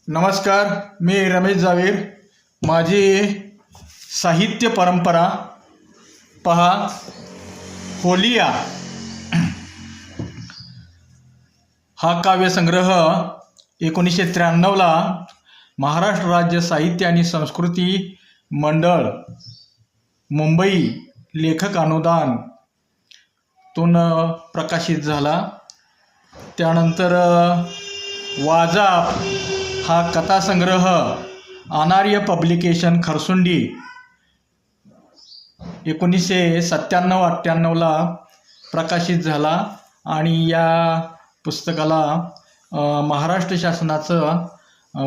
नमस्कार, मी रमेश जावीर. माझी साहित्य परंपरा पहा. होलिया हा काव्यसंग्रह 1993ला महाराष्ट्र राज्य साहित्य आणि संस्कृती मंडळ मुंबई लेखक अनुदान तून प्रकाशित झाला. त्यानंतर वाजाप हा कथासंग्रह अनार्य पब्लिकेशन खरसुंडी 1997-98ला प्रकाशित झाला आणि या पुस्तकाला महाराष्ट्र शासनाचं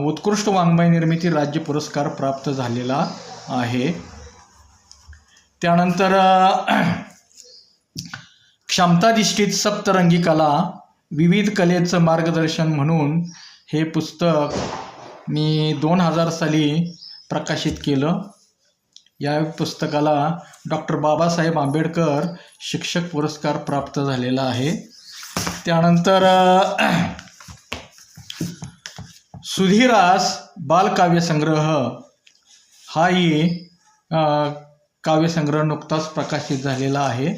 उत्कृष्ट वाङ्मय निर्मिती राज्य पुरस्कार प्राप्त झालेला आहे. त्यानंतर क्षमताधिष्ठित सप्तरंगी कला विविध कलेचं मार्गदर्शन म्हणून हे पुस्तक मी 2000 साली प्रकाशित केलं. या पुस्तकाला डॉक्टर बाबासाहेब आंबेडकर शिक्षक पुरस्कार प्राप्त झालेला आहे. त्यानंतर सुधीरास बालकाव्यसंग्रह हाही काव्यसंग्रह नुकताच प्रकाशित झालेला आहे.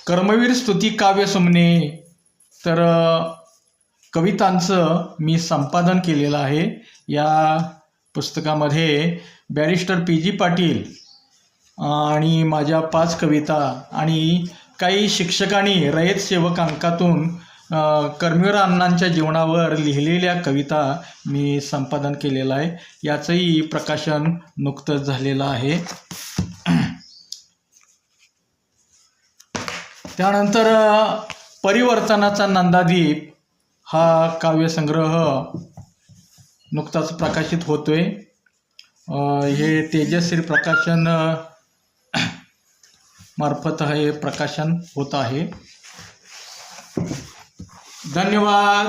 कर्मवीर स्तुती काव्यसुमने तर कवितांचं मी संपादन केलेलं आहे. या पुस्तकामध्ये बॅरिस्टर PG पाटील आणि माझ्या 5 कविता आणि काही शिक्षकांनी रयत सेवक अंकातून कर्मवीर अण्णांच्या जीवनावर लिहिलेल्या कविता मी संपादन केलेलं आहे. याचंही प्रकाशन नुकतंच झालेलं आहे. त्यानंतर परिवर्तनाचा नंदादीप हा काव्यसंग्रह नुकताच प्रकाशित होतोय. हे तेजश्री प्रकाशन मार्फत हे प्रकाशन होत आहे. धन्यवाद.